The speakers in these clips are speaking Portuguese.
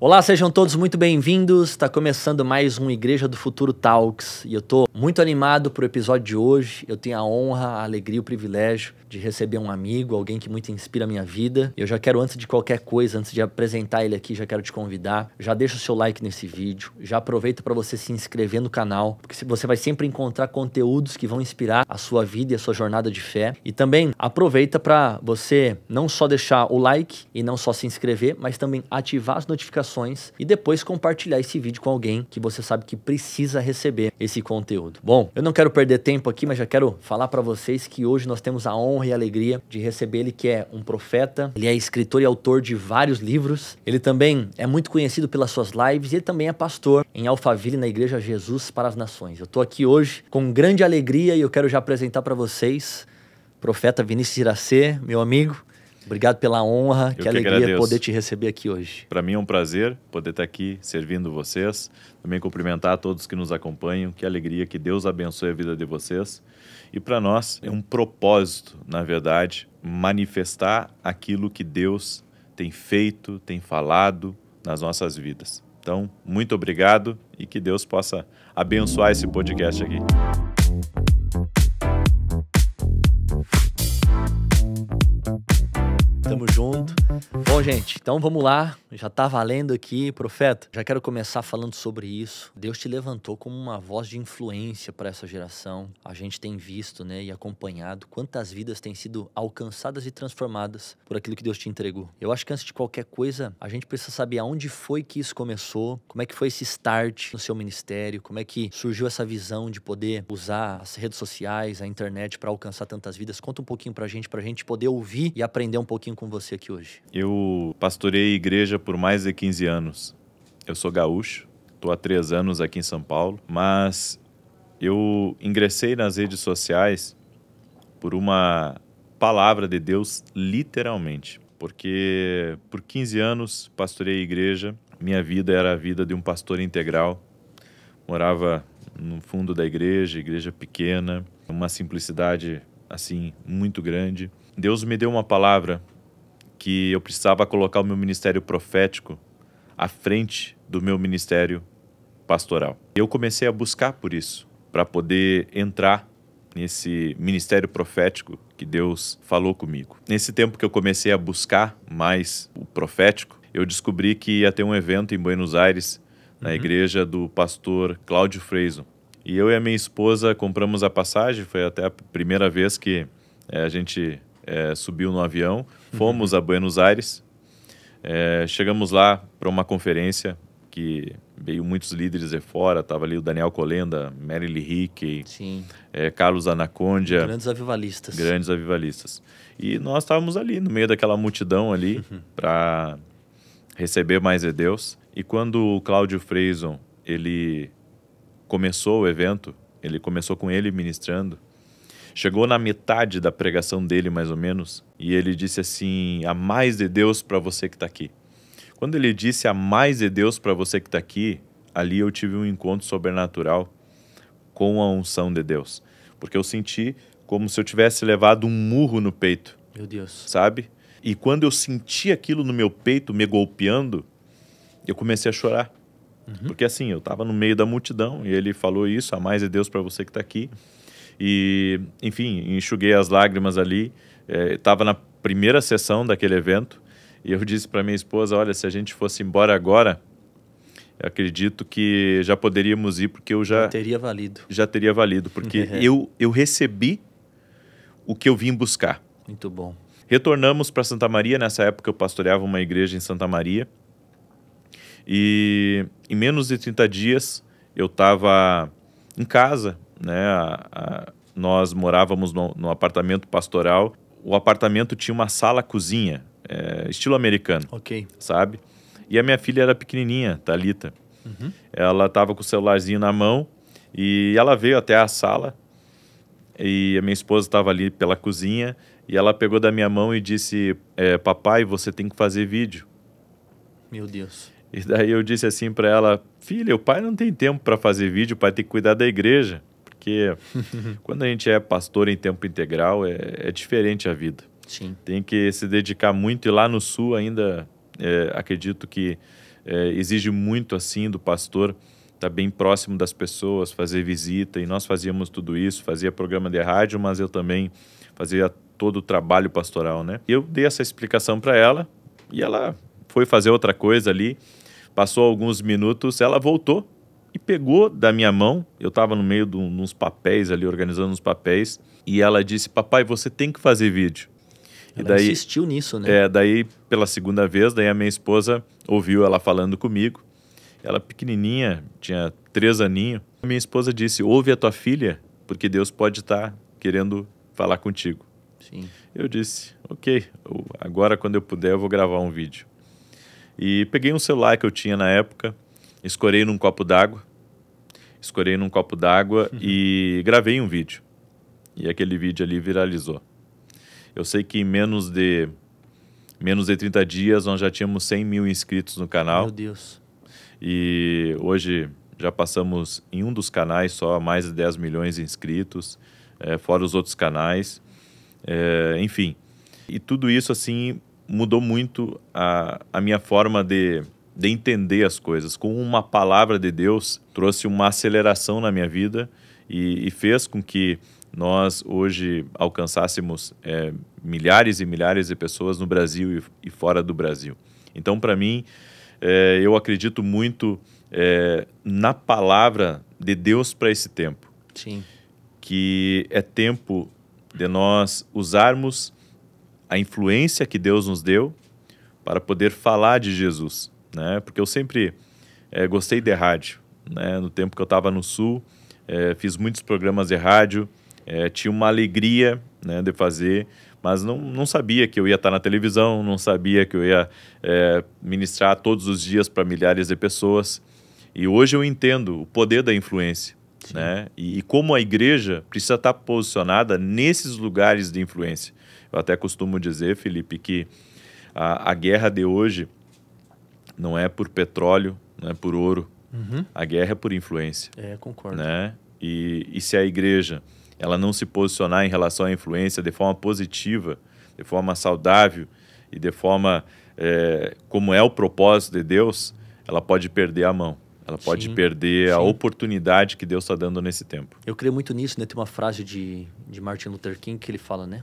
Olá, sejam todos muito bem-vindos. Está começando mais um Igreja do Futuro Talks e eu tô muito animado pro episódio de hoje. Eu tenho a honra, a alegria, o privilégio de receber um amigo, alguém que muito inspira a minha vida. Eu já quero, antes de qualquer coisa, antes de apresentar ele aqui, já quero te convidar. Já deixa o seu like nesse vídeo, já aproveita para você se inscrever no canal, porque você vai sempre encontrar conteúdos que vão inspirar a sua vida e a sua jornada de fé. E também aproveita para você não só deixar o like e não só se inscrever, mas também ativar as notificações e depois compartilhar esse vídeo com alguém que você sabe que precisa receber esse conteúdo. Bom, eu não quero perder tempo aqui, mas já quero falar para vocês que hoje nós temos a honra e a alegria de receber ele, que é um profeta. Ele é escritor e autor de vários livros. Ele também é muito conhecido pelas suas lives e ele também é pastor em Alphaville, na Igreja Jesus para as Nações. Eu tô aqui hoje com grande alegria e eu quero já apresentar para vocês o profeta Vinícius Iracê, meu amigo. Obrigado pela honra, que alegria agradeço. poder te receber aqui hoje. Para mim é um prazer poder estar aqui servindo vocês. Também cumprimentar a todos que nos acompanham. Que alegria, que Deus abençoe a vida de vocês. E para nós é um propósito, na verdade, manifestar aquilo que Deus tem feito, tem falado nas nossas vidas. Então, muito obrigado e que Deus possa abençoar esse podcast aqui. Tamo junto. Bom, gente, então vamos lá. Já tá valendo aqui, profeta. Já quero começar falando sobre isso. Deus te levantou como uma voz de influência para essa geração. A gente tem visto, né, e acompanhado quantas vidas têm sido alcançadas e transformadas por aquilo que Deus te entregou. Eu acho que antes de qualquer coisa, a gente precisa saber aonde foi que isso começou, como é que foi esse start no seu ministério, como é que surgiu essa visão de poder usar as redes sociais, a internet para alcançar tantas vidas. Conta um pouquinho pra gente poder ouvir e aprender um pouquinho com você aqui hoje. Eu pastorei igreja por mais de 15 anos. Eu sou gaúcho, estou há 3 anos aqui em São Paulo, mas eu ingressei nas redes sociais por uma palavra de Deus, literalmente. Porque por 15 anos pastorei igreja, minha vida era a vida de um pastor integral. Morava no fundo da igreja pequena, uma simplicidade assim muito grande. Deus me deu uma palavra que eu precisava colocar o meu ministério profético à frente do meu ministério pastoral. Eu comecei a buscar por isso, para poder entrar nesse ministério profético que Deus falou comigo. Nesse tempo que eu comecei a buscar mais o profético, eu descobri que ia ter um evento em Buenos Aires, na igreja do pastor Cláudio Freison. E eu e a minha esposa compramos a passagem, foi até a primeira vez que a gente subiu no avião, fomos a Buenos Aires, chegamos lá para uma conferência que veio muitos líderes de fora, estava ali o Daniel Colenda, Merrill Hickey, Carlos Anacondia. Grandes avivalistas. Grandes avivalistas. E nós estávamos ali, no meio daquela multidão ali, para receber mais de Deus. E quando o Cláudio Freison, ele começou o evento, ele começou com ele ministrando, chegou na metade da pregação dele, mais ou menos, e ele disse assim: há mais de Deus para você que está aqui. Quando ele disse há mais de Deus para você que está aqui, ali eu tive um encontro sobrenatural com a unção de Deus. Porque eu senti como se eu tivesse levado um murro no peito. Meu Deus. Sabe? E quando eu senti aquilo no meu peito me golpeando, eu comecei a chorar. Porque assim, eu estava no meio da multidão e ele falou isso, há mais de Deus para você que está aqui. E, enfim, enxuguei as lágrimas ali. Estava na primeira sessão daquele evento e eu disse para minha esposa: olha, se a gente fosse embora agora, eu acredito que já poderíamos ir, porque eu já teria valido. Já teria valido, porque eu recebi o que eu vim buscar. Muito bom. Retornamos para Santa Maria. Nessa época eu pastoreava uma igreja em Santa Maria. E em menos de 30 dias eu estava em casa, né? Nós morávamos no apartamento pastoral. O apartamento tinha uma sala-cozinha, estilo americano, sabe? E a minha filha era pequenininha, Thalita. Ela estava com o celularzinho na mão e ela veio até a sala e a minha esposa estava ali pela cozinha e ela pegou da minha mão e disse: papai, você tem que fazer vídeo. Meu Deus. E daí eu disse assim para ela: filha, o pai não tem tempo para fazer vídeo, o pai tem que cuidar da igreja. Porque quando a gente é pastor em tempo integral, é diferente a vida. Sim. Tem que se dedicar muito, e lá no Sul ainda acredito que exige muito assim do pastor estar bem próximo das pessoas, fazer visita, e nós fazíamos tudo isso, fazia programa de rádio, mas eu também fazia todo o trabalho pastoral, né? Eu dei essa explicação para ela e ela foi fazer outra coisa ali, passou alguns minutos, ela voltou e pegou da minha mão, eu estava no meio de uns papéis ali, organizando uns papéis, e ela disse: papai, você tem que fazer vídeo. Ela e daí, insistiu nisso, né? Daí pela segunda vez, daí a minha esposa ouviu ela falando comigo, ela pequenininha, tinha 3 aninhos, a minha esposa disse: ouve a tua filha, porque Deus pode estar querendo falar contigo. Sim. Eu disse: ok, agora quando eu puder eu vou gravar um vídeo. E peguei um celular que eu tinha na época, escorei num copo d'água e gravei um vídeo. E aquele vídeo ali viralizou. Eu sei que em menos de 30 dias nós já tínhamos 100 mil inscritos no canal. Meu Deus. E hoje já passamos em um dos canais só mais de 10 milhões de inscritos, fora os outros canais. Enfim, e tudo isso assim mudou muito a minha forma de entender as coisas. Com uma palavra de Deus, trouxe uma aceleração na minha vida e fez com que nós hoje alcançássemos milhares e milhares de pessoas no Brasil e fora do Brasil. Então, para mim, eu acredito muito na palavra de Deus para esse tempo. Sim. Que é tempo de nós usarmos a influência que Deus nos deu para poder falar de Jesus, né? Porque eu sempre gostei de rádio, né? No tempo que eu estava no Sul, fiz muitos programas de rádio, tinha uma alegria, né, de fazer, mas não sabia que eu ia estar na televisão, não sabia que eu ia ministrar todos os dias para milhares de pessoas. E hoje eu entendo o poder da influência, né? E como a igreja precisa estar posicionada nesses lugares de influência. Eu até costumo dizer, Felipe, que a guerra de hoje não é por petróleo, não é por ouro. Uhum. A guerra é por influência. Concordo. Né? E se a igreja ela não se posicionar em relação à influência de forma positiva, de forma saudável e de forma como é o propósito de Deus, ela pode perder a mão. Ela pode perder a oportunidade que Deus está dando nesse tempo. Eu creio muito nisso, né? Tem uma frase de Martin Luther King que ele fala, né?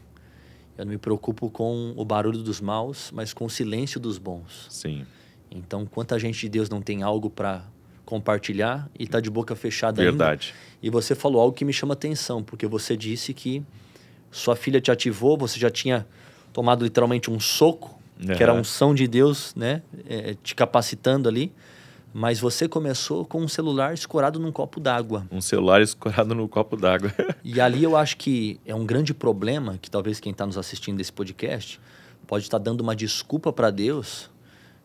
Eu não me preocupo com o barulho dos maus, mas com o silêncio dos bons. Sim. Então, quanta gente de Deus não tem algo para compartilhar e está de boca fechada Verdade. ainda. E você falou algo que me chama atenção, porque você disse que sua filha te ativou, você já tinha tomado literalmente um soco, que era a unção de Deus, né? Te capacitando ali. Mas você começou com um celular escorado num copo d'água. Um celular escorado no copo d'água. E ali eu acho que é um grande problema, que talvez quem está nos assistindo desse podcast pode estar dando uma desculpa para Deus,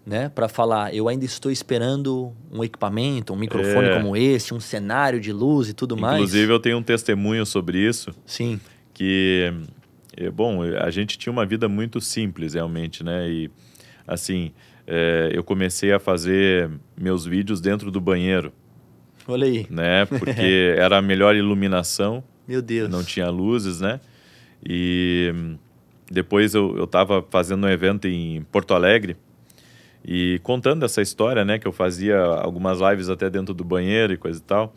né? Para falar, eu ainda estou esperando um equipamento, um microfone como esse, um cenário de luz e tudo mais. Inclusive, eu tenho um testemunho sobre isso. Sim. Que, bom, a gente tinha uma vida muito simples, realmente, né? E, assim... eu comecei a fazer meus vídeos dentro do banheiro. Olha aí. Né? Porque era a melhor iluminação. Meu Deus. Não tinha luzes, né? E depois eu estava fazendo um evento em Porto Alegre e contando essa história, né? Que eu fazia algumas lives até dentro do banheiro e coisa e tal.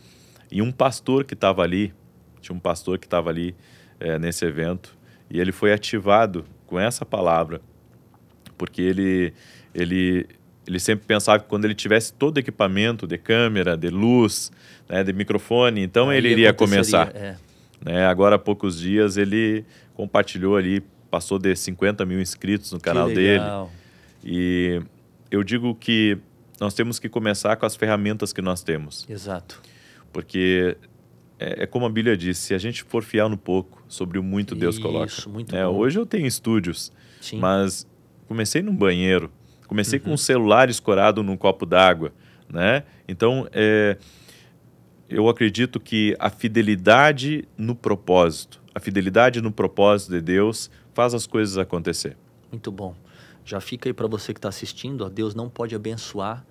E um pastor que estava ali, tinha um pastor que estava ali nesse evento, e ele foi ativado com essa palavra, porque ele sempre pensava que quando ele tivesse todo o equipamento de câmera, de luz, né, de microfone, então ele iria começar. Né? Agora, há poucos dias, ele compartilhou ali, passou de 50 mil inscritos no canal dele. E eu digo que nós temos que começar com as ferramentas que nós temos. Exato. Porque como a Bíblia diz, se a gente for fiel no pouco, sobre o muito Deus coloca. Isso, muito bom. Hoje eu tenho estúdios, Sim. mas comecei num banheiro. Comecei com um celular escorado num copo d'água, né? Então, eu acredito que a fidelidade no propósito de Deus faz as coisas acontecer. Muito bom. Já fica aí para você que está assistindo, ó, Deus não pode abençoar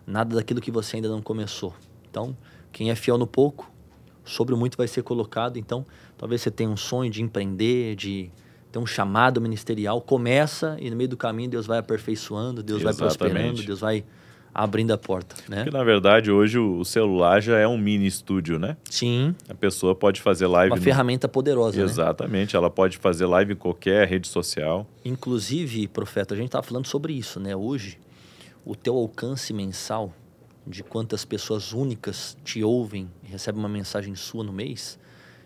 nada daquilo que você ainda não começou. Então, quem é fiel no pouco, sobre o muito vai ser colocado. Então, talvez você tenha um sonho de empreender, de ter um chamado ministerial, começa e no meio do caminho Deus vai aperfeiçoando, Deus vai prosperando, Deus vai abrindo a porta, né? Porque, na verdade, hoje o celular já é um mini estúdio, né? Sim. A pessoa pode fazer live... Uma ferramenta poderosa, né? Exatamente. Ela pode fazer live em qualquer rede social. Inclusive, Profeta, a gente estava falando sobre isso, né? Hoje, o teu alcance mensal, de quantas pessoas únicas te ouvem e recebem uma mensagem sua no mês,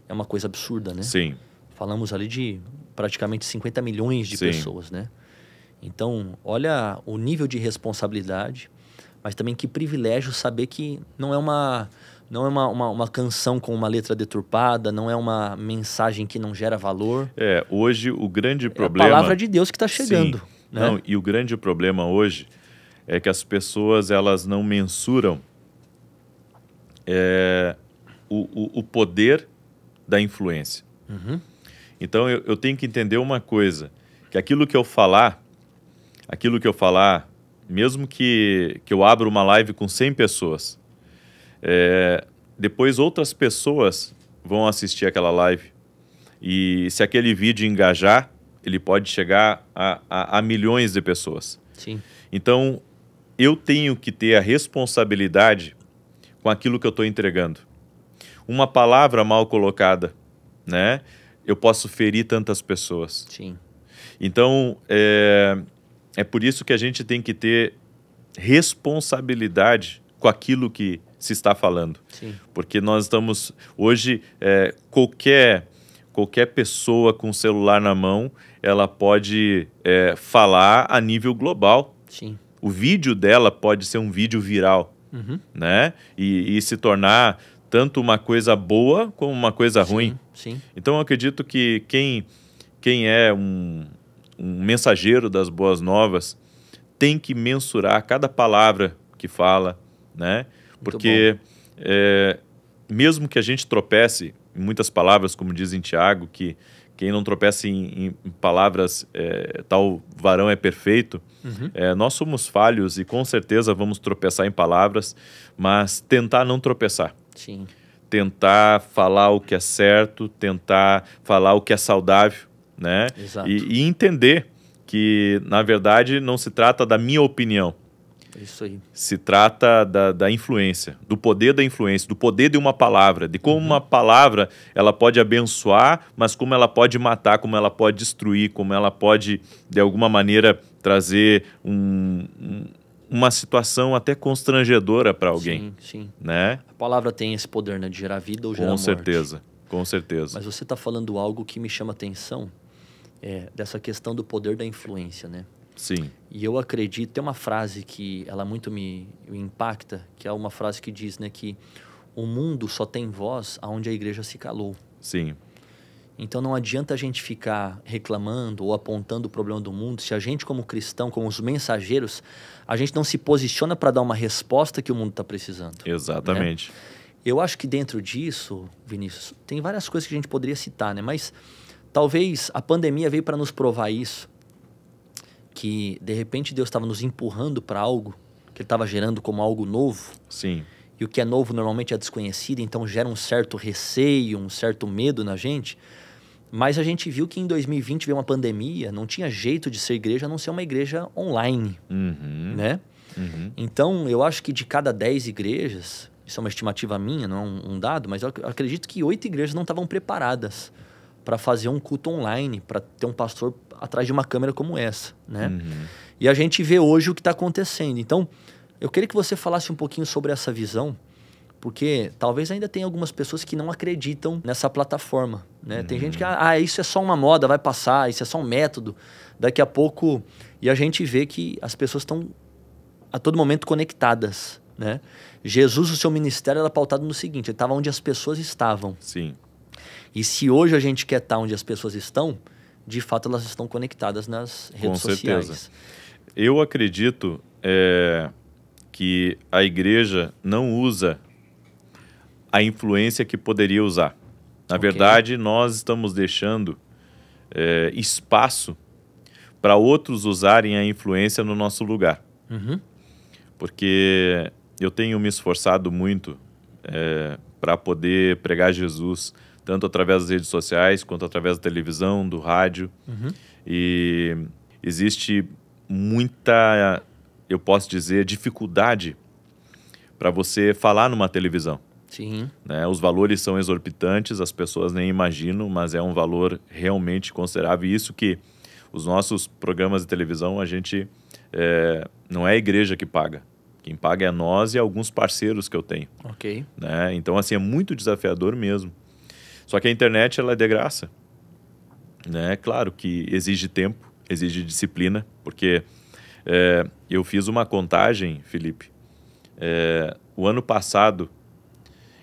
é uma coisa absurda, né? Sim. Falamos ali de praticamente 50 milhões de Sim. pessoas, né? Então, olha o nível de responsabilidade, mas também que privilégio saber que não é uma canção com uma letra deturpada, não é uma mensagem que não gera valor. Hoje o grande problema... É a palavra de Deus que está chegando. Sim. Né? Não, e o grande problema hoje é que as pessoas elas não mensuram o poder da influência. Uhum. Então eu tenho que entender uma coisa, que aquilo que eu falar, mesmo que eu abra uma live com 100 pessoas, depois outras pessoas vão assistir aquela live. E se aquele vídeo engajar, ele pode chegar a milhões de pessoas. Sim. Então, eu tenho que ter a responsabilidade com aquilo que eu estou entregando. Uma palavra mal colocada, né? Eu posso ferir tantas pessoas. Sim. Então, é por isso que a gente tem que ter responsabilidade com aquilo que se está falando. Sim. Porque nós estamos... Hoje, qualquer pessoa com celular na mão, ela pode falar a nível global. Sim. O vídeo dela pode ser um vídeo viral, Uhum. né? E se tornar tanto uma coisa boa como uma coisa ruim. Sim. Então, eu acredito que quem é um mensageiro das boas novas tem que mensurar cada palavra que fala, né? Porque mesmo que a gente tropece em muitas palavras, como diz em Tiago, que quem não tropeça em palavras, tal varão é perfeito, Uhum. nós somos falhos e com certeza vamos tropeçar em palavras, mas tentar não tropeçar. Sim. Tentar falar o que é certo, tentar falar o que é saudável, né? Exato. E entender que, na verdade, não se trata da minha opinião. Isso aí. Se trata da influência, do poder da influência, do poder de uma palavra, de como uma palavra ela pode abençoar, mas como ela pode matar, como ela pode destruir, como ela pode, de alguma maneira, trazer uma situação até constrangedora para alguém. Sim. Né? A palavra tem esse poder, né, de gerar vida ou gerar morte. Com certeza. Mas você está falando algo que me chama a atenção, dessa questão do poder da influência, né? Sim. E eu acredito, tem uma frase que ela muito me impacta, que é uma frase que diz, né, que o mundo só tem voz aonde a igreja se calou. Sim. Então não adianta a gente ficar reclamando ou apontando o problema do mundo se a gente, como cristão, como os mensageiros, a gente não se posiciona para dar uma resposta que o mundo está precisando. Exatamente. Né? Eu acho que dentro disso, Vinícius, tem várias coisas que a gente poderia citar, né? Mas talvez a pandemia veio para nos provar isso, que de repente Deus estava nos empurrando para algo que Ele estava gerando como algo novo. Sim. E o que é novo normalmente é desconhecido, então gera um certo receio, um certo medo na gente. Mas a gente viu que em 2020 veio uma pandemia, não tinha jeito de ser igreja a não ser uma igreja online, né? Então, eu acho que de cada 10 igrejas, isso é uma estimativa minha, não é um dado, mas eu acredito que 8 igrejas não estavam preparadas para fazer um culto online, para ter um pastor atrás de uma câmera como essa, né? E a gente vê hoje o que está acontecendo. Então, eu queria que você falasse um pouquinho sobre essa visão, porque talvez ainda tenha algumas pessoas que não acreditam nessa plataforma, né? Tem gente que, isso é só uma moda, vai passar, isso é só um método, daqui a pouco... E a gente vê que as pessoas estão a todo momento conectadas, né? Jesus, o seu ministério era pautado no seguinte, ele estava onde as pessoas estavam. Sim. E se hoje a gente quer estar onde as pessoas estão, de fato elas estão conectadas nas redes sociais. Com certeza. Eu acredito que a igreja não usa a influência que poderia usar. Na verdade, nós estamos deixando espaço para outros usarem a influência no nosso lugar. Porque eu tenho me esforçado muito para poder pregar Jesus, tanto através das redes sociais, quanto através da televisão, do rádio. E existe muita eu posso dizer, dificuldade para você falar numa televisão. Sim. Né? Os valores são exorbitantes, as pessoas nem imaginam, mas é um valor realmente considerável. E isso que os nossos programas de televisão, a gente não é a igreja que paga. Quem paga é nós e alguns parceiros que eu tenho. Ok. Né? Então, assim, é muito desafiador mesmo. Só que a internet, ela é de graça. Né? Claro que exige tempo, exige disciplina, porque eu fiz uma contagem, Felipe. O ano passado,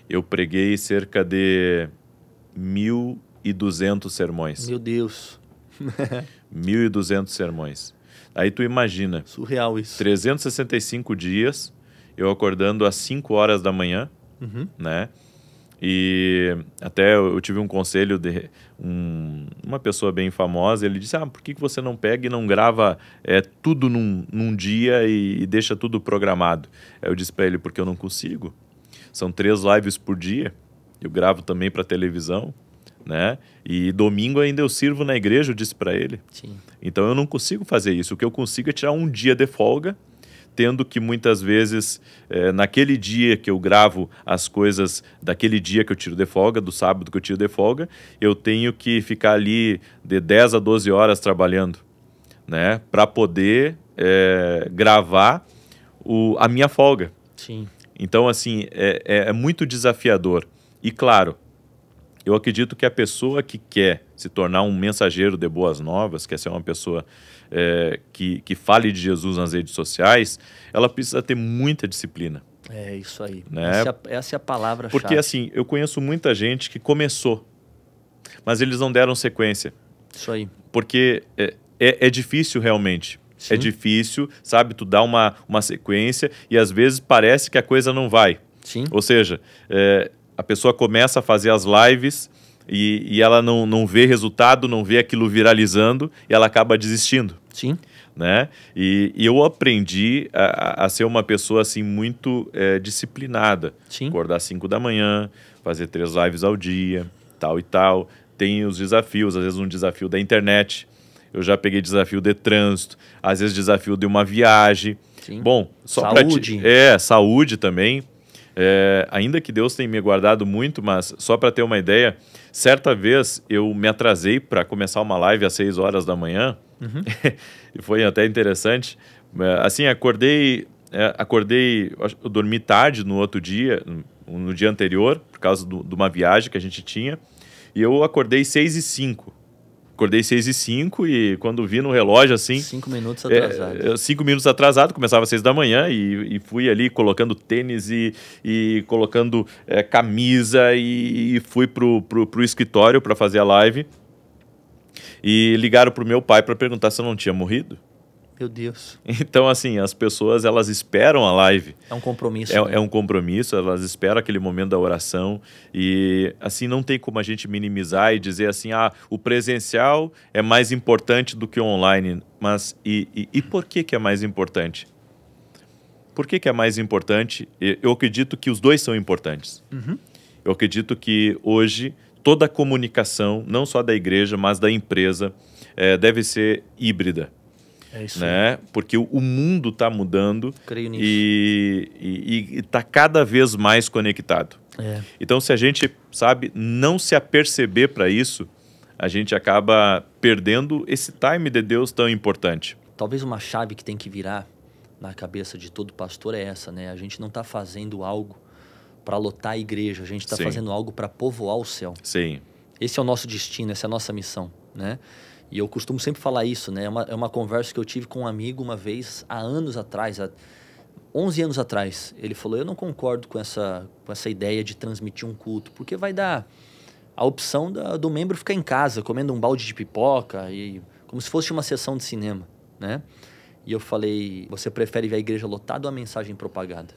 eu preguei cerca de 1.200 sermões. Meu Deus. 1.200 sermões. Aí tu imagina. Surreal isso. 365 dias, eu acordando às 5 horas da manhã, né? E até eu tive um conselho de uma pessoa bem famosa, ele disse, por que você não pega e não grava tudo num dia e deixa tudo programado? Aí eu disse para ele, porque eu não consigo. São 3 lives por dia, eu gravo também para televisão, né? E domingo ainda eu sirvo na igreja, eu disse para ele. Sim. Então eu não consigo fazer isso. O que eu consigo é tirar um dia de folga, tendo que muitas vezes, naquele dia que eu gravo as coisas, daquele dia que eu tiro de folga, do sábado que eu tiro de folga, eu tenho que ficar ali de 10 a 12 horas trabalhando, né? Para poder gravar a minha folga. Sim. Então, assim, é muito desafiador. E, claro, eu acredito que a pessoa que quer se tornar um mensageiro de boas novas, quer ser uma pessoa que fale de Jesus nas redes sociais, ela precisa ter muita disciplina. É isso aí. Né? Essa é a palavra-chave. Porque, assim, eu conheço muita gente que começou, mas eles não deram sequência. Isso aí. Porque é difícil realmente. Sim. É difícil, sabe? Tu dá uma sequência e às vezes parece que a coisa não vai. Sim. Ou seja, a pessoa começa a fazer as lives e ela não vê resultado, não vê aquilo viralizando e ela acaba desistindo. Sim. Né? E eu aprendi a ser uma pessoa assim, muito disciplinada. Sim. Acordar às 5 da manhã, fazer 3 lives ao dia, tal e tal. Tem os desafios, às vezes um desafio da internet. Eu já peguei desafio de trânsito, às vezes desafio de uma viagem. Sim. Bom, só saúde. Saúde também. Ainda que Deus tenha me guardado muito, mas só para ter uma ideia, certa vez eu me atrasei para começar uma live às 6 horas da manhã. E foi até interessante. Assim, acordei, eu dormi tarde no outro dia, no dia anterior, por causa de uma viagem que a gente tinha, e eu acordei 6h05. Acordei 6h05 e quando vi no relógio, assim... 5 minutos atrasado. 5 minutos atrasado, começava às 6 da manhã e fui ali colocando tênis e colocando camisa e fui pro escritório para fazer a live. E ligaram pro meu pai para perguntar se eu não tinha morrido. Meu Deus. Então, assim, as pessoas, elas esperam a live. É um compromisso. É um compromisso, elas esperam aquele momento da oração. E, assim, não tem como a gente minimizar e dizer assim, o presencial é mais importante do que o online. Mas, e por que é mais importante? Por que é mais importante? Eu acredito que os dois são importantes. Eu acredito que hoje toda a comunicação, não só da igreja, mas da empresa, deve ser híbrida. É isso. Né? Porque o mundo está mudando. Creio nisso. E está cada vez mais conectado. Então, se a gente, sabe, não se aperceber para isso, a gente acaba perdendo esse time de Deus tão importante. Talvez uma chave que tem que virar na cabeça de todo pastor é essa, né? A gente não está fazendo algo para lotar a igreja, a gente está fazendo algo para povoar o céu. Sim. Esse é o nosso destino, essa é a nossa missão, né? E eu costumo sempre falar isso, né? É uma conversa que eu tive com um amigo uma vez, há anos atrás, há 11 anos atrás. Ele falou, eu não concordo com essa ideia de transmitir um culto, porque vai dar a opção do membro ficar em casa, comendo um balde de pipoca, como se fosse uma sessão de cinema, né? E eu falei, você prefere ver a igreja lotada ou a mensagem propagada?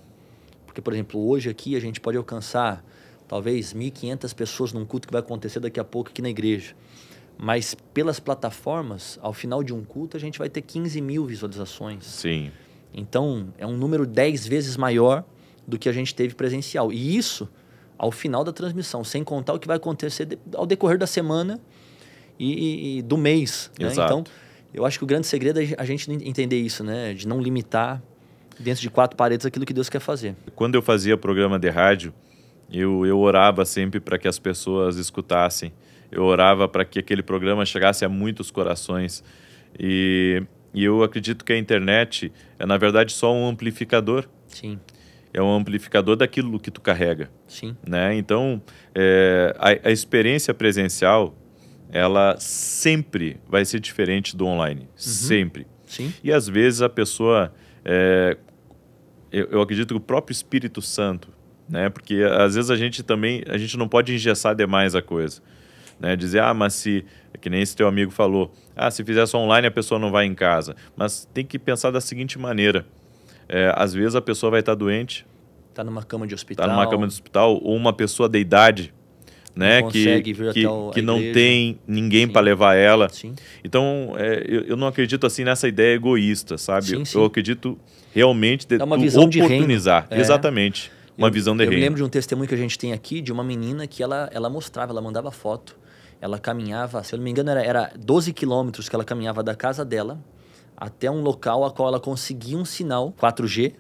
Porque, por exemplo, hoje aqui a gente pode alcançar talvez 1.500 pessoas num culto que vai acontecer daqui a pouco aqui na igreja. Mas pelas plataformas, ao final de um culto, a gente vai ter 15 mil visualizações. Sim. Então, é um número 10 vezes maior do que a gente teve presencial. E isso ao final da transmissão, sem contar o que vai acontecer ao decorrer da semana e do mês. Né? Exato. Então, eu acho que o grande segredo é a gente entender isso, né? De não limitar dentro de 4 paredes aquilo que Deus quer fazer. Quando eu fazia programa de rádio, eu orava sempre para que as pessoas escutassem. Eu orava para que aquele programa chegasse a muitos corações. E eu acredito que a internet é, na verdade, só um amplificador. Sim. É um amplificador daquilo que tu carrega. Sim. Né? Então, a experiência presencial, ela sempre vai ser diferente do online. Sempre. Sim. E às vezes a pessoa... eu acredito que o próprio Espírito Santo, né? Porque às vezes a gente não pode engessar demais a coisa. Né? Dizer, mas se... Que nem esse teu amigo falou. Se fizer só online, a pessoa não vai em casa. Mas tem que pensar da seguinte maneira. Às vezes a pessoa vai estar doente. Está numa cama de hospital. Está numa cama de hospital. Ou uma pessoa de idade, né? Que não tem ninguém para levar ela. Sim. Então, eu não acredito assim nessa ideia egoísta, sabe? Sim, sim. Eu acredito realmente de uma visão oportunizar. De reino. Exatamente. Uma visão de reino. Eu me lembro de um testemunho que a gente tem aqui de uma menina que ela mostrava, ela mandava foto. Ela caminhava, se eu não me engano, era 12 quilômetros que ela caminhava da casa dela até um local a qual ela conseguia um sinal 4G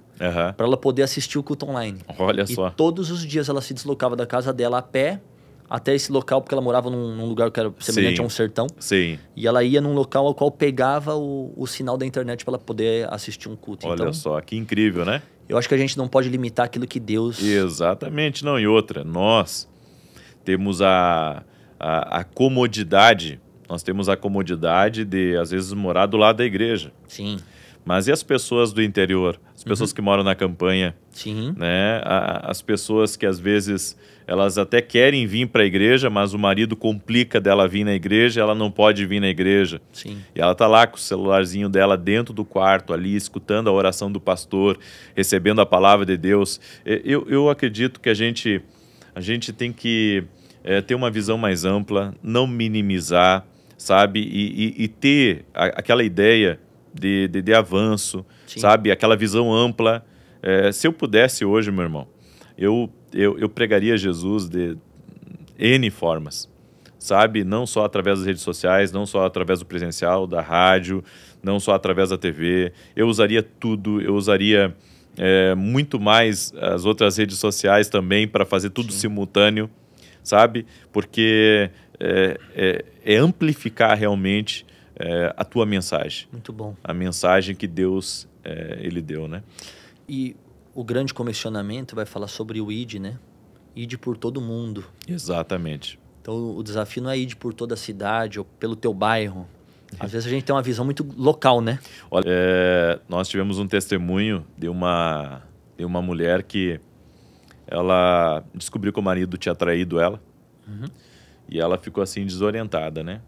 para ela poder assistir o culto online. Olha só. E todos os dias ela se deslocava da casa dela a pé até esse local, porque ela morava num lugar que era semelhante a um sertão. Sim. E ela ia num local ao qual pegava o sinal da internet para ela poder assistir um culto. Olha só, que incrível, né? Eu acho que a gente não pode limitar aquilo que Deus... Exatamente. Não, e outra, nós temos a comodidade, nós temos a comodidade de, às vezes, morar do lado da igreja. Sim. Mas e as pessoas do interior? As pessoas que moram na campanha? Sim. Né? As pessoas que, às vezes, elas até querem vir para a igreja, mas o marido complica dela vir na igreja, ela não pode vir na igreja. Sim. E ela está lá com o celularzinho dela dentro do quarto, ali, escutando a oração do pastor, recebendo a palavra de Deus. Eu acredito que a gente tem que... ter uma visão mais ampla, não minimizar, sabe? E ter aquela ideia de avanço, Sim. sabe? Aquela visão ampla. Se eu pudesse hoje, meu irmão, eu pregaria Jesus de N formas, sabe? Não só através das redes sociais, não só através do presencial, da rádio, não só através da TV. Eu usaria tudo, eu usaria muito mais as outras redes sociais também para fazer tudo simultâneo. Sabe? Porque é amplificar realmente a tua mensagem. Muito bom. A mensagem que Deus ele deu, né? E o grande comissionamento vai falar sobre o ID, né? ID por todo mundo. Exatamente. Então o desafio não é ID por toda a cidade ou pelo teu bairro. Às vezes a gente tem uma visão muito local, né? Olha, nós tivemos um testemunho de uma mulher que ela descobriu que o marido tinha traído ela. E ela ficou assim desorientada, né?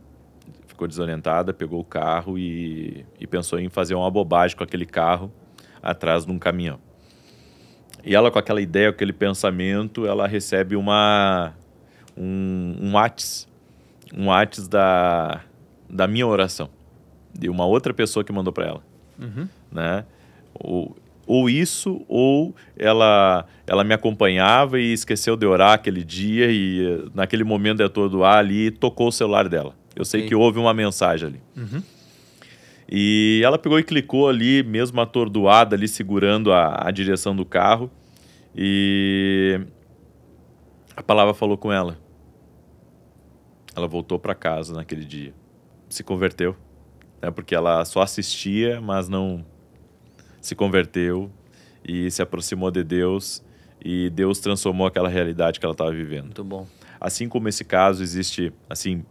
Ficou desorientada, pegou o carro e pensou em fazer uma bobagem com aquele carro atrás de um caminhão. E ela, com aquela ideia, com aquele pensamento, ela recebe um WhatsApp da minha oração, de uma outra pessoa que mandou para ela. Né? Ou isso, ou ela me acompanhava e esqueceu de orar aquele dia e naquele momento de atordoar ali, tocou o celular dela. Eu sei que houve uma mensagem ali. E ela pegou e clicou ali, mesmo atordoada ali, segurando a direção do carro. E a palavra falou com ela. Ela voltou para casa naquele dia. Se converteu. Né? Porque ela só assistia, mas não... se converteu e se aproximou de Deus e Deus transformou aquela realidade que ela estava vivendo. Muito bom. Assim como esse caso, existe assim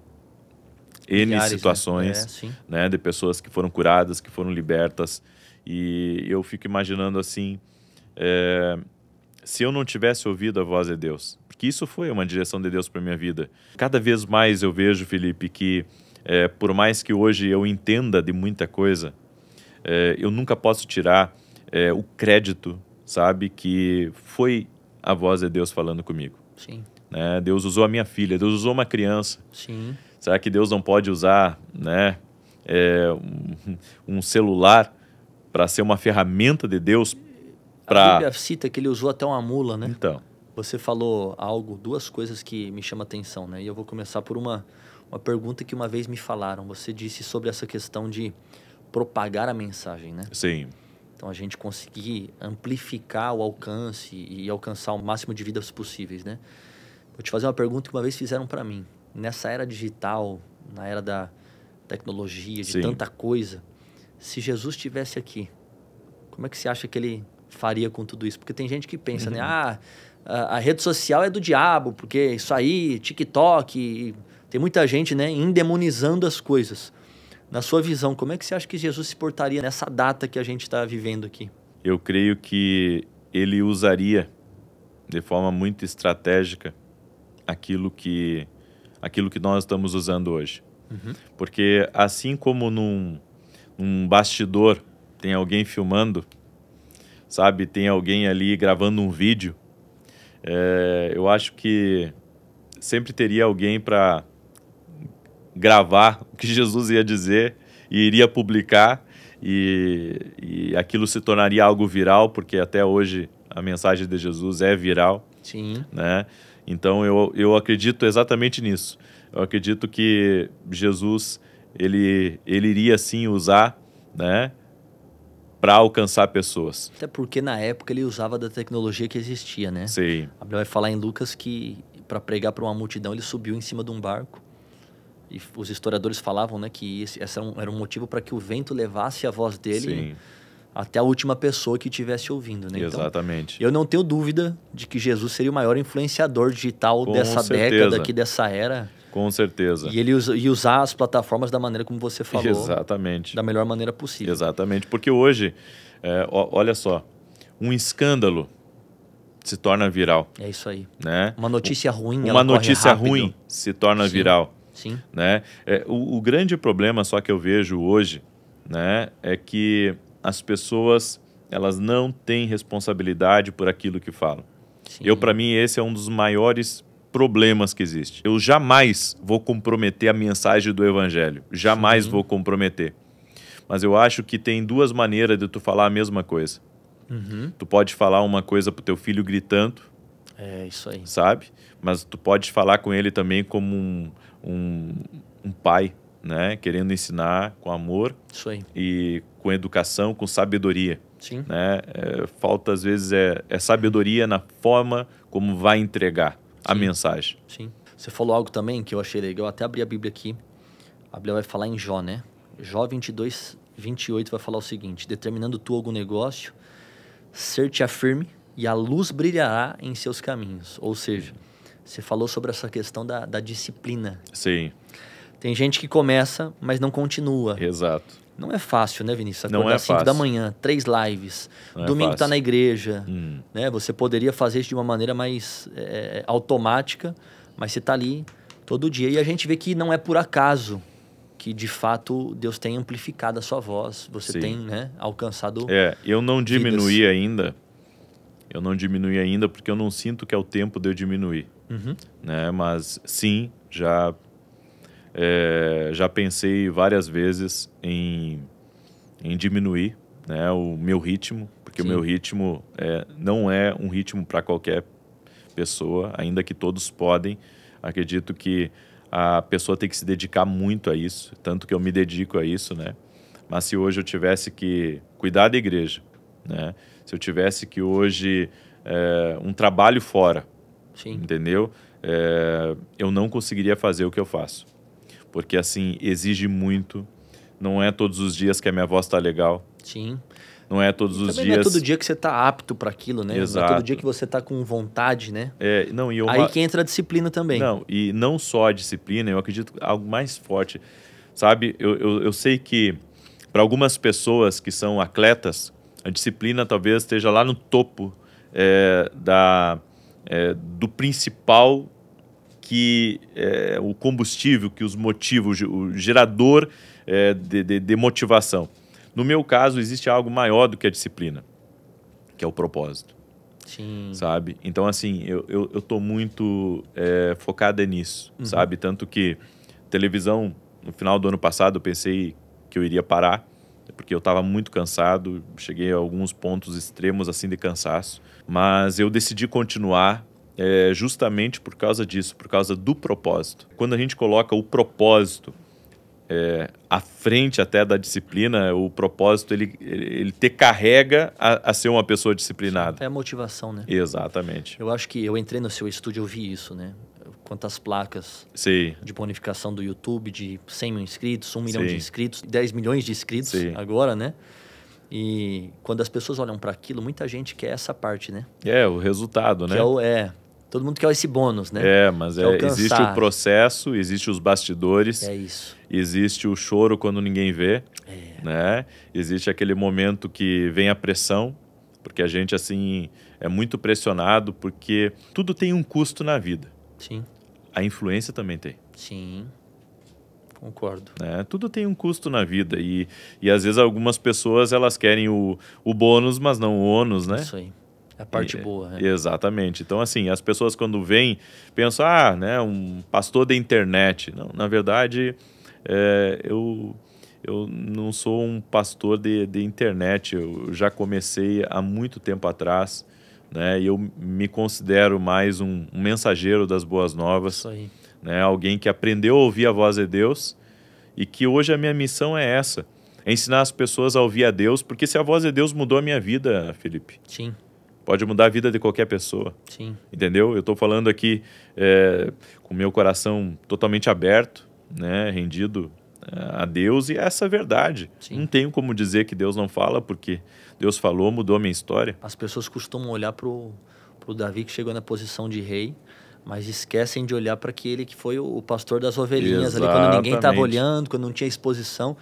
N Milhares, situações, né, de pessoas que foram curadas, que foram libertas. E eu fico imaginando assim, se eu não tivesse ouvido a voz de Deus, porque isso foi uma direção de Deus para minha vida. Cada vez mais eu vejo, Felipe, que por mais que hoje eu entenda de muita coisa, eu nunca posso tirar o crédito, sabe, que foi a voz de Deus falando comigo. Sim. Né? Deus usou a minha filha, Deus usou uma criança. Sim. Será que Deus não pode usar, né, um celular para ser uma ferramenta de Deus? A Bíblia cita que ele usou até uma mula, né? Então. Você falou duas coisas que me chamam a atenção, né? E eu vou começar por uma pergunta que uma vez me falaram. Você disse sobre essa questão de propagar a mensagem, né? Sim. Então a gente conseguir amplificar o alcance e alcançar o máximo de vidas possíveis, né? Vou te fazer uma pergunta que uma vez fizeram para mim. Nessa era digital, na era da tecnologia, de Sim. tanta coisa, se Jesus estivesse aqui, como é que você acha que ele faria com tudo isso? Porque tem gente que pensa, né? Ah, a rede social é do diabo, porque isso aí, TikTok, tem muita gente, né, endemonizando as coisas. Na sua visão, como é que você acha que Jesus se portaria nessa data que a gente está vivendo aqui? Eu creio que ele usaria de forma muito estratégica aquilo que nós estamos usando hoje. Porque assim como num bastidor tem alguém filmando, sabe, tem alguém ali gravando um vídeo, eu acho que sempre teria alguém para gravar o que Jesus ia dizer e iria publicar, e aquilo se tornaria algo viral, porque até hoje a mensagem de Jesus é viral. Sim. Né? Então eu acredito exatamente nisso. Eu acredito que Jesus ele iria sim usar, né, para alcançar pessoas. Até porque na época ele usava da tecnologia que existia, né? Sim. A Bíblia vai falar em Lucas que para pregar para uma multidão ele subiu em cima de um barco. E os historiadores falavam, né, que esse era um motivo para que o vento levasse a voz dele Sim. até a última pessoa que estivesse ouvindo, né? Exatamente. Então, eu não tenho dúvida de que Jesus seria o maior influenciador digital Com dessa certeza. década aqui, dessa era. Com certeza. E ele ia usar as plataformas da maneira como você falou. Exatamente. Da melhor maneira possível. Exatamente. Porque hoje, olha só, um escândalo se torna viral. É isso aí. Né? Uma notícia ruim, Uma ela corre notícia rápido. ruim se torna Sim. viral. Sim. Né? O grande problema só que eu vejo hoje, né, é que as pessoas elas não têm responsabilidade por aquilo que falam. Sim. Para mim, esse é um dos maiores problemas que existe. Eu jamais vou comprometer a mensagem do evangelho. Jamais Sim. vou comprometer. Mas eu acho que tem duas maneiras de tu falar a mesma coisa. Tu pode falar uma coisa pro teu filho gritando. É isso aí. Sabe? Mas tu pode falar com ele também como um pai, né? Querendo ensinar com amor. Isso aí. E com educação, com sabedoria. Sim. Né? Falta, às vezes, sabedoria na forma como vai entregar a mensagem. Sim. Você falou algo também que eu achei legal. Eu até abri a Bíblia aqui. A Bíblia vai falar em Jó, né? Jó 22, 28 vai falar o seguinte: determinando tu algum negócio, ser-te-á firme e a luz brilhará em seus caminhos. Ou seja, você falou sobre essa questão da disciplina. Sim. Tem gente que começa, mas não continua. Exato. Não é fácil, né, Vinícius? Não Acordar é 5 fácil. da manhã, 3 lives, Não é domingo tá fácil. na igreja, né? Você poderia fazer isso de uma maneira mais automática, mas você tá ali todo dia. E a gente vê que não é por acaso que, de fato, Deus tem amplificado a sua voz. Você Sim. tem, né, alcançado Eu não diminuí vidas. ainda. Eu não diminui ainda porque eu não sinto que é o tempo de eu diminuir. Né? Mas sim, já pensei várias vezes em diminuir, né, o meu ritmo, porque Sim. o meu ritmo não é um ritmo para qualquer pessoa, ainda que todos podem. Acredito que a pessoa tem que se dedicar muito a isso, tanto que eu me dedico a isso, né? Mas se hoje eu tivesse que cuidar da igreja, né? Se eu tivesse que hoje um trabalho fora, Sim. entendeu? Eu não conseguiria fazer o que eu faço. Porque, assim, exige muito. Não é todos os dias que a minha voz está legal. Sim. Não é todos os Também dias... não é todo dia que você tá apto para aquilo, né? Exato. Não é todo dia que você tá com vontade, né? Aí que entra a disciplina também. Não, e não só a disciplina, eu acredito que algo mais forte. Sabe, eu sei que para algumas pessoas que são atletas, a disciplina talvez esteja lá no topo do principal, que o combustível, que os motivos, o gerador de motivação. No meu caso, existe algo maior do que a disciplina, que é o propósito. Sim. Sabe? Então, assim, eu tô muito focado nisso, sabe? Tanto que televisão, no final do ano passado, eu pensei que eu iria parar, porque eu estava muito cansado, cheguei a alguns pontos extremos, assim, de cansaço. Mas eu decidi continuar justamente por causa disso, por causa do propósito. Quando a gente coloca o propósito à frente até da disciplina, o propósito, ele te carrega a ser uma pessoa disciplinada. É a motivação, né? Exatamente. Eu acho que eu entrei no seu estúdio, eu vi isso, né? Quantas placas Sim. de bonificação do YouTube, de 100 mil inscritos, 1 milhão Sim. de inscritos, 10 milhões de inscritos agora, né? E quando as pessoas olham para aquilo, muita gente quer essa parte, né? O resultado, né? Todo mundo quer esse bônus, né? Mas existe o processo, existe os bastidores. É isso. Existe o choro quando ninguém vê, né? Existe aquele momento que vem a pressão, porque a gente, assim, é muito pressionado, porque tudo tem um custo na vida. Sim. A influência também tem. Sim, concordo. Tudo tem um custo na vida e às vezes algumas pessoas elas querem o bônus, mas não o ônus, né? Isso aí. É a parte boa, né? Exatamente. Então, assim, as pessoas quando vêm, pensam, né, um pastor da internet. Não, na verdade, eu não sou um pastor de internet. Eu já comecei há muito tempo atrás, né? E eu me considero mais um mensageiro das boas novas. Isso aí. Né? Alguém que aprendeu a ouvir a voz de Deus e que hoje a minha missão é essa. É ensinar as pessoas a ouvir a Deus, porque se a voz de Deus mudou a minha vida, Felipe... Sim. Pode mudar a vida de qualquer pessoa. Sim. Entendeu? Eu estou falando aqui com o meu coração totalmente aberto, né? Rendido a Deus, e essa é a verdade. Sim. Não tenho como dizer que Deus não fala, porque Deus falou, mudou a minha história. As pessoas costumam olhar pro Davi, que chegou na posição de rei, mas esquecem de olhar para aquele que foi o pastor das ovelhinhas. Exatamente. Ali, quando ninguém estava olhando, quando não tinha exposição.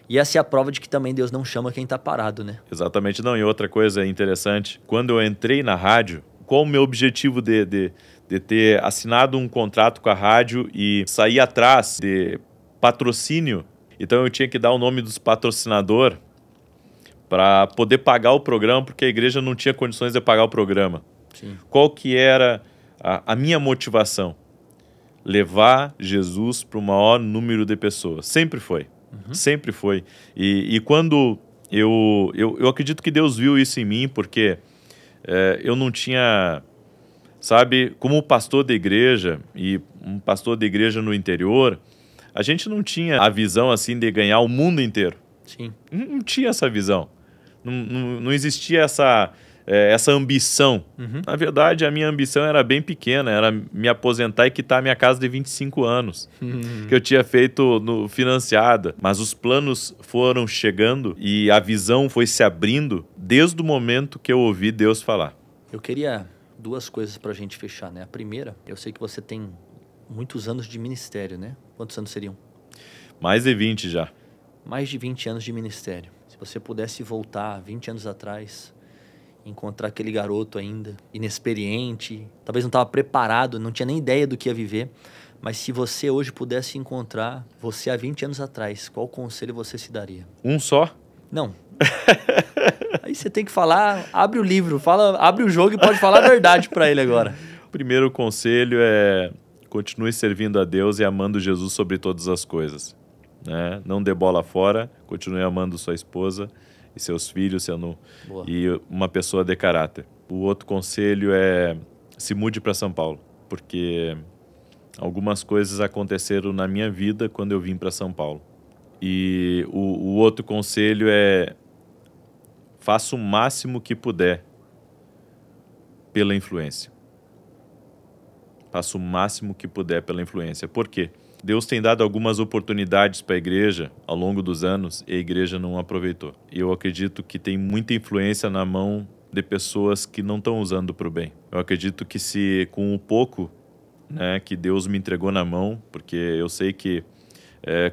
E essa é a prova de que também Deus não chama quem está parado, né? Exatamente. Não, e outra coisa interessante, quando eu entrei na rádio, qual o meu objetivo de ter assinado um contrato com a rádio e sair atrás de patrocínio? Então eu tinha que dar o nome dos patrocinadores para poder pagar o programa, porque a igreja não tinha condições de pagar o programa. Sim. Qual que era a minha motivação? Levar Jesus para o maior número de pessoas. Sempre foi. Sempre foi. E quando eu acredito que Deus viu isso em mim, porque eu não tinha, sabe, como pastor da igreja e um pastor da igreja no interior, a gente não tinha a visão assim de ganhar o mundo inteiro. Sim. Não tinha essa visão. Não existia essa ambição. Na verdade, a minha ambição era bem pequena, era me aposentar e quitar a minha casa de 25 anos, que eu tinha feito financiada. Mas os planos foram chegando e a visão foi se abrindo desde o momento que eu ouvi Deus falar. Eu queria duas coisas para a gente fechar, né? A primeira, eu sei que você tem muitos anos de ministério, né? Quantos anos seriam? Mais de 20 já. Mais de 20 anos de ministério. Se você pudesse voltar 20 anos atrás, encontrar aquele garoto ainda, inexperiente, talvez não estava preparado, não tinha nem ideia do que ia viver, mas se você hoje pudesse encontrar você há 20 anos atrás, qual conselho você se daria? Um só? Não. Aí você tem que falar, abre o livro, abre o jogo e pode falar a verdade para ele agora. O primeiro conselho é: continue servindo a Deus e amando Jesus sobre todas as coisas. Né? Não dê bola fora, continue amando sua esposa e seus filhos e uma pessoa de caráter. O outro conselho é: se mude para São Paulo, porque algumas coisas aconteceram na minha vida quando eu vim para São Paulo. E o outro conselho é: faça o máximo que puder pela influência. Faça o máximo que puder pela influência. Por quê? Deus tem dado algumas oportunidades para a igreja ao longo dos anos e a igreja não aproveitou. E eu acredito que tem muita influência na mão de pessoas que não estão usando para o bem. Eu acredito que se com o pouco, né, que Deus me entregou na mão, porque eu sei que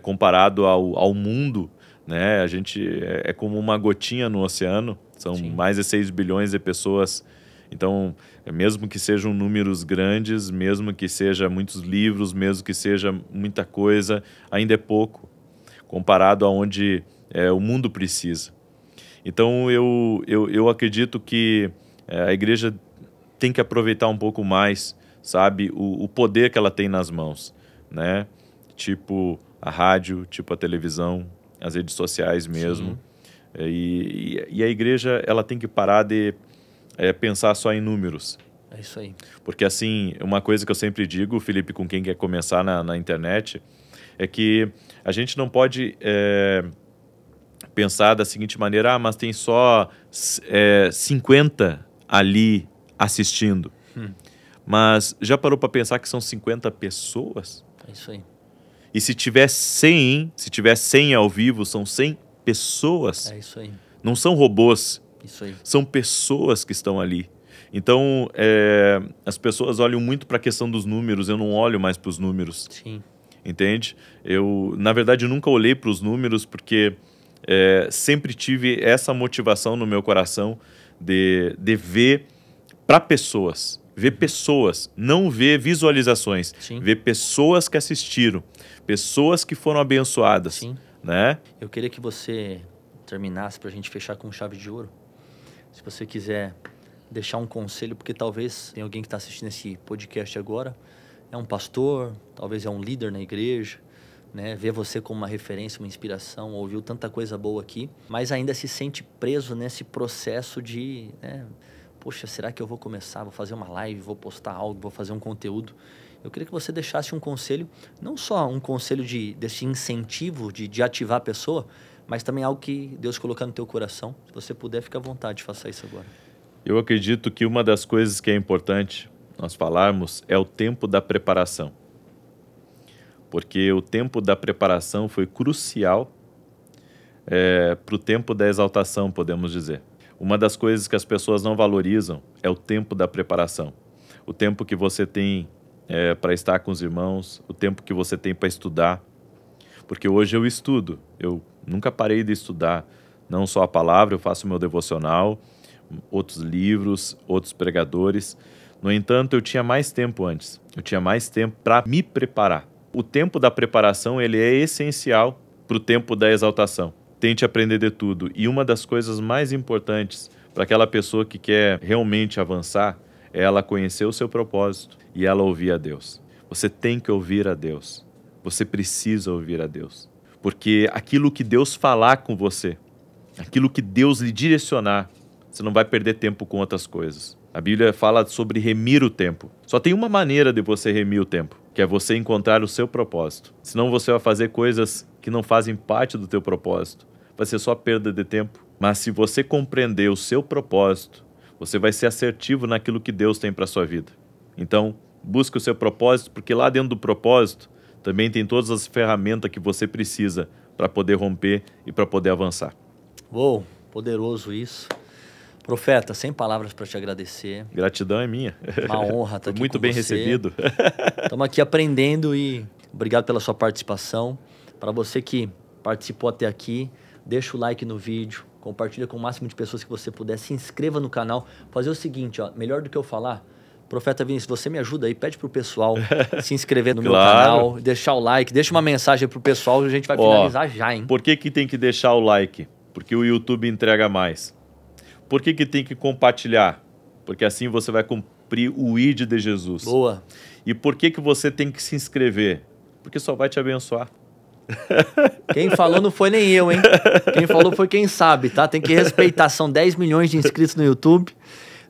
comparado ao mundo, né, a gente é como uma gotinha no oceano, são Sim. mais de 6 bilhões de pessoas. Então, mesmo que sejam números grandes, mesmo que seja muitos livros, mesmo que seja muita coisa, ainda é pouco, comparado aonde o mundo precisa. Então, eu acredito que a igreja tem que aproveitar um pouco mais, sabe, o poder que ela tem nas mãos, né? Tipo a rádio, tipo a televisão, as redes sociais mesmo. E a igreja, ela tem que parar de pensar só em números. É isso aí. Porque, assim, uma coisa que eu sempre digo, Felipe, com quem quer começar na internet, É que a gente não pode pensar da seguinte maneira, mas tem só 50 ali assistindo. Mas já parou para pensar que são 50 pessoas? É isso aí. E se tiver 100 ao vivo, são 100 pessoas. É isso aí. Não são robôs. Isso aí. São pessoas que estão ali. Então, as pessoas olham muito para a questão dos números, eu não olho mais para os números. Sim. Entende? Eu, na verdade, nunca olhei para os números porque sempre tive essa motivação no meu coração de ver para pessoas. Ver pessoas, não ver visualizações. Sim. Ver pessoas que assistiram, pessoas que foram abençoadas. Sim. Né? Eu queria que você terminasse para a gente fechar com chave de ouro. Se você quiser deixar um conselho, porque talvez tem alguém que está assistindo esse podcast agora, é um pastor, talvez é um líder na igreja, né? Vê você como uma referência, uma inspiração, ouviu tanta coisa boa aqui, mas ainda se sente preso nesse processo de, né? Poxa, será que eu vou começar, vou fazer uma live, vou postar algo, vou fazer um conteúdo? Eu queria que você deixasse um conselho, não só um conselho desse incentivo de ativar a pessoa, mas também algo que Deus colocar no teu coração. Se você puder, fica à vontade, faça isso agora. Eu acredito que uma das coisas que é importante nós falarmos é o tempo da preparação. Porque o tempo da preparação foi crucial para o tempo da exaltação, podemos dizer. Uma das coisas que as pessoas não valorizam é o tempo da preparação. O tempo que você tem para estar com os irmãos, o tempo que você tem para estudar. Porque hoje eu estudo, eu nunca parei de estudar. Não só a palavra, eu faço meu devocional, outros livros, outros pregadores. No entanto, eu tinha mais tempo antes. Eu tinha mais tempo para me preparar. O tempo da preparação ele é essencial para o tempo da exaltação. Tente aprender de tudo. E uma das coisas mais importantes para aquela pessoa que quer realmente avançar é ela conhecer o seu propósito e ela ouvir a Deus. Você tem que ouvir a Deus. Você precisa ouvir a Deus. Porque aquilo que Deus falar com você, aquilo que Deus lhe direcionar, você não vai perder tempo com outras coisas. A Bíblia fala sobre remir o tempo. Só tem uma maneira de você remir o tempo, que é você encontrar o seu propósito. Senão você vai fazer coisas que não fazem parte do teu propósito. Vai ser só perda de tempo. Mas se você compreender o seu propósito, você vai ser assertivo naquilo que Deus tem para a sua vida. Então, busque o seu propósito, porque lá dentro do propósito também tem todas as ferramentas que você precisa para poder romper e para poder avançar. Uou, poderoso isso. Profeta, sem palavras para te agradecer. Gratidão é minha. Uma honra estar aqui muito com bem você. recebido. Estamos aqui aprendendo e obrigado pela sua participação. Para você que participou até aqui, deixa o like no vídeo, compartilha com o máximo de pessoas que você puder, se inscreva no canal. Fazer o seguinte, ó, melhor do que eu falar, Profeta Vinícius, você me ajuda aí, pede pro pessoal se inscrever no meu canal, deixar o like, deixa uma mensagem pro pessoal e a gente vai finalizar já, hein? Por que tem que deixar o like? Porque o YouTube entrega mais. Por que tem que compartilhar? Porque assim você vai cumprir o ID de Jesus. Boa. E por que você tem que se inscrever? Porque só vai te abençoar. Quem falou não foi nem eu, hein? Quem falou foi quem sabe, tá? Tem que respeitar. São 10 milhões de inscritos no YouTube.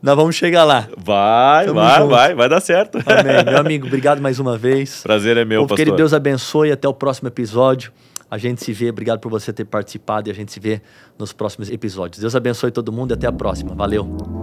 Nós vamos chegar lá. Vai dar certo. Amém. Meu amigo, obrigado mais uma vez. Prazer é meu, pastor. Querido, Deus abençoe. Até o próximo episódio. A gente se vê. Obrigado por você ter participado e a gente se vê nos próximos episódios. Deus abençoe todo mundo e até a próxima. Valeu.